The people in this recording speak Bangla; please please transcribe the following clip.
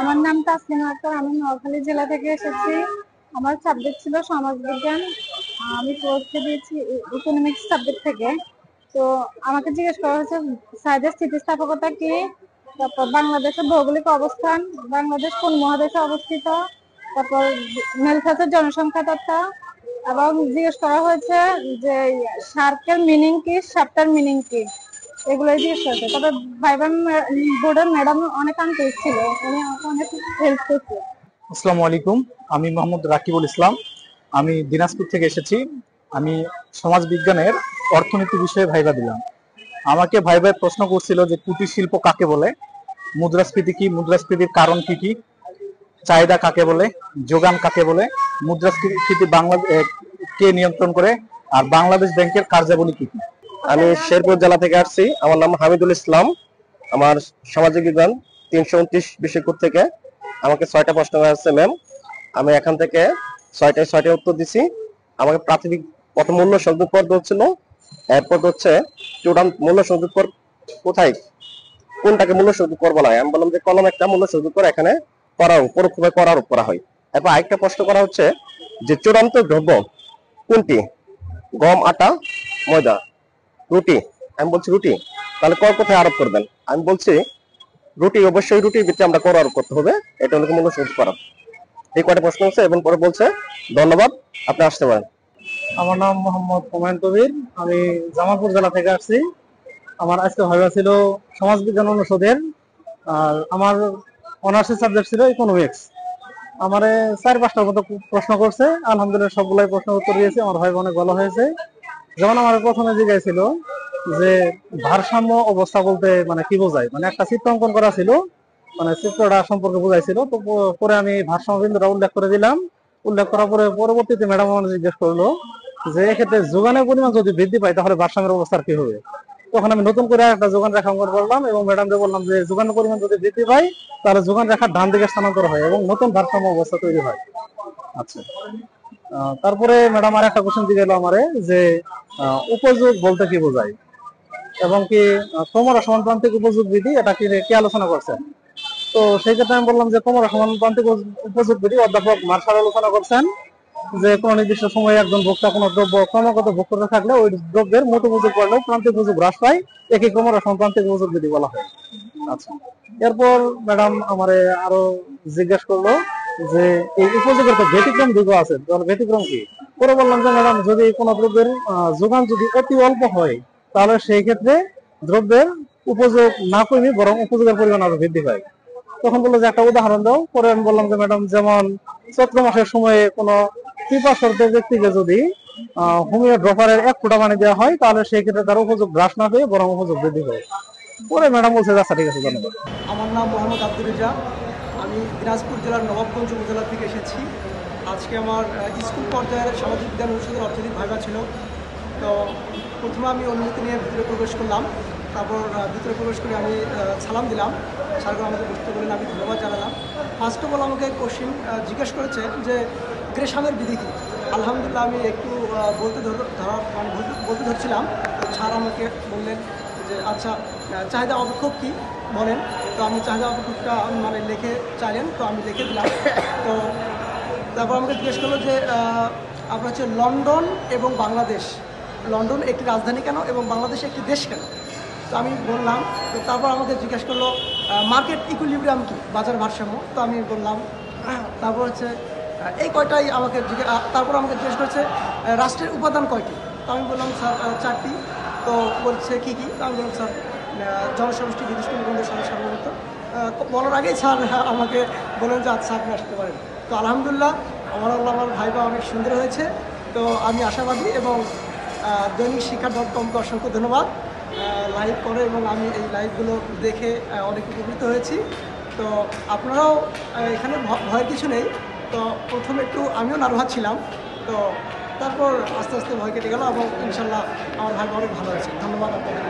আমার নাম তাসলিমা আক্তার। আমি নোয়াখালী জেলা থেকে এসেছি। আমার সাবজেক্ট ছিল সমাজবিজ্ঞান। আমি পরীক্ষা দিয়েছি ইকোনমিক্স সাবজেক্ট থেকে। তো আমাকে জিজ্ঞেস করা হয়েছে সাইজের স্থিতিস্থাপকতা কি, তারপর বাংলাদেশের ভৌগোলিক অবস্থান, বাংলাদেশ কোন মহাদেশে অবস্থিত, তারপর মেলথাসের জনসংখ্যা তথ্য, এবং জিজ্ঞেস করা হয়েছে যে শার্কের মিনিং কি, সাপটার মিনিং কি, এগুলোই জিজ্ঞেস করেছে। তবে ভাইবা বোর্ডের ম্যাডাম অনেক আন্তরিক ছিল, উনি আমাকে অনেক হেল্প করছে। আসসালামু আলাইকুম, আমি মোহাম্মদ রাকিবুল ইসলাম। আমি দিনাজপুর থেকে এসেছি। আমি সমাজ বিজ্ঞানের অর্থনীতি বিষয়ে ভাইবা দিলাম। আমাকে ভাইবায় প্রশ্ন করছিল যে কুটির শিল্প কাকে বলে, মুদ্রাস্ফীতি কি, মুদ্রাস্ফীতির কারণ কি কি, চাহিদা কাকে বলে, যোগান কাকে বলে, মুদ্রাস্ফীতি বাংলাদেশ কে নিয়ন্ত্রণ করে, আর বাংলাদেশ ব্যাংকের কার্যাবলী কি কি। আমি শেরপুর জেলা থেকে আসছি। আমার নাম হামিদুল ইসলাম। আমার সামাজিক বিজ্ঞান 329 বিষয় কোড থেকে আমাকে 6টা প্রশ্ন আসছে ম্যাম। আমি এখান থেকে 6টায় উত্তর দিছি। আমাকে প্রাথমিক প্রথম মূল্য সংযোগ পদ হচ্ছিল, এরপর হচ্ছে চূড়ান্ত মূল্য সংযোগ পদ কোথায়, কোনটাকে মূল্য সংযোগ পদ বলা হয়। আমি বললাম যে কলম একটা মূল্য সংযোগ করে এখানে পরোক্ষভাবে কর আরোপ করা হয়। এরপর আরেকটা প্রশ্ন করা হচ্ছে যে চূড়ান্ত দ্রব্য কোনটি, গম, আটা, ময়দা, রুটি। আমি বলছি রুটি, তাহলে কর কোথায় আরোপ করবেন। আমি বলছি রুটি, অবশ্যই রুটির ভিত্তিতে আমরা কর আরোপ করতে হবে, এটা হলো মূল্য সংযোগ করা। এই কয়টা প্রশ্ন হচ্ছে এবং পরে বলছে ধন্যবাদ, আপনি আসতে পারেন। আমার নাম মোহাম্মদ হুমায়ুন কবির। আমি জামালপুর জেলা থেকে আসছি। আমার আজকে ভাইবা ছিল সমাজ বিজ্ঞান অনুষদের, আর আমার অনার্সের সাবজেক্ট ছিল ইকোনমিক্স। আমারে 4-5টার মতো প্রশ্ন করছে, আলহামদুলিল্লাহ সবগুলাই প্রশ্ন উত্তর দিয়েছে। আমার ভাইবা অনেক ভালো হয়েছে। যেমন আমার প্রথমে জিজ্ঞাসা ছিল যে ভারসাম্য অবস্থা বলতে মানে কি বোঝায়, মানে একটা চিত্র অঙ্কন করা ছিল, মানে চিত্রটা সম্পর্কে বোঝাইছিল। তো পরে আমি ভারসাম্য বিন্দুটা উল্লেখ করে দিলাম। উল্লেখ করার পরে পরবর্তীতে ম্যাডাম আমাকে জিজ্ঞেস করলো যে এক্ষেত্রে যোগানের পরিমাণ যদি বৃদ্ধি পায় তাহলে ভারসাম্যের অবস্থার কি হবে। তখন আমি নতুন করে একটা যোগান রেখা অঙ্কন করলাম এবং ম্যাডামকে বললাম যে যোগানের পরিমাণ যদি বৃদ্ধি পায় তাহলে যোগান রেখার ডান দিকে স্থানান্তর হয় এবং নতুন ভারসাম্য অবস্থা তৈরি হয়। আচ্ছা, তারপরে ম্যাডাম আর একটা কোশ্চেন দিয়ে গেল আমারে যে উপযোগ বলতে কি বোঝায় এবং কি ক্রমরা সমানুপাতিক উপযোগ বিধি এটা কি আলোচনা করছেন। তো সেই ক্ষেত্রে আমি বললাম যে ক্রমরা সমানুপাতিক উপযোগ বিধি অধ্যাপক মার্শাল আলোচনা করছেন যে কোন নির্দিষ্ট সময়ে একজন ভোক্তা কোনো দ্রব্য ক্রমাগত ভোগ করতে থাকলে ওই দ্রব্যের মোট উপযোগ বাড়লেও প্রান্তিক উপযোগ হ্রাস পায়, একে ক্রমরা সমানুপাতিক উপযোগ বিধি বলা হয়। আচ্ছা, এরপর ম্যাডাম আমারে আরো জিজ্ঞেস করলো যে এই উপযোগের তো ব্যতিক্রম দিকও আছে, ব্যতিক্রম কি। পরে বললাম যে ম্যাডাম যদি কোনো দ্রব্যের যোগান যদি অতি অল্প হয় তাহলে সেই ক্ষেত্রে দ্রব্যের উপযোগ না কমে বরং উপযোগের পরিমাণ আরো বৃদ্ধি পায়। তখন বললো যে একটা উদাহরণ দাও। পরে আমি বললাম যে ম্যাডাম যেমন চৈত্র মাসের সময়ে কোনো পিপাসার্থ ব্যক্তিকে যদি হোমিও ড্রপারের 1 ফোঁটা পানি দেওয়া হয় তাহলে সেই ক্ষেত্রে তার উপযোগ হ্রাস না পেয়ে বরং উপযোগ বৃদ্ধি পায়। পরে ম্যাডাম বলছে আচ্ছা ঠিক আছে, ধন্যবাদ। আমার নাম মোহাম্মদ আব্দুর রেজা। আমি দিনাজপুর জেলার নবাবগঞ্জ উপজেলা থেকে এসেছি। আজকে আমার স্কুল পর্যায়ের সামাজিক বিজ্ঞান অনুষদের অর্থনৈতিক ভাইবা ছিল। তো প্রথমে আমি অনুমতি নিয়ে ভিতরে প্রবেশ করলাম। তারপর ভিতরে প্রবেশ করে আমি সালাম দিলাম, স্যারকে আমাকে বসতে বললেন, আমি ধন্যবাদ জানালাম। ফার্স্ট অফ অল আমাকে কোশ্চিন জিজ্ঞেস করেছে যে গ্রেসামের বিধি কী। আলহামদুলিল্লাহ আমি একটু বলতে ধরছিলাম। তো স্যার আমাকে বললেন যে আচ্ছা চাহিদা অপেক্ষক কী বলেন। তো আমি চাহিদা অপেক্ষকটা মানে লিখে চাইলেন, তো আমি লিখে দিলাম। তো তারপর আমাকে জিজ্ঞেস করলো যে আপনার হচ্ছে লন্ডন এবং বাংলাদেশ, লন্ডন একটি রাজধানী কেন এবং বাংলাদেশ একটি দেশ কেন। তো আমি বললাম। তো তারপর আমাকে জিজ্ঞেস করলো মার্কেট ইকুইলিব্রিয়াম কি, বাজার ভারসাম্য। তো আমি বললাম। তারপর হচ্ছে এই কয়টাই আমাকে তারপর আমাকে জিজ্ঞেস করছে রাষ্ট্রের উপাদান কয়টি। তো আমি বললাম স্যার 4টি। তো বলছে কী কী। তো আমি বললাম স্যার জনসমষ্টি, বিদেশ নিবন্ধন, সার্বভৌমত্ব। বলার আগেই স্যার আমাকে বলেন যে আচ্ছা আপনি আসতে পারেন। তো আলহামদুলিল্লাহ আমার ভাইবা অনেক সুন্দর হয়েছে। তো আমি আশাবাদী এবং দৈনিক শিক্ষা.com-কে অসংখ্য ধন্যবাদ লাইভ করে, এবং আমি এই লাইভগুলো দেখে অনেক উপকৃত হয়েছি। তো আপনারাও এখানে ভয়ের কিছু নেই। তো প্রথমে একটু আমিও নার্ভাস ছিলাম, তো তারপর আস্তে আস্তে ভয় কেটে গেল এবং ইনশাল্লাহ আমার ভাইবা অনেক ভালো হয়েছে। ধন্যবাদ আপনাদের।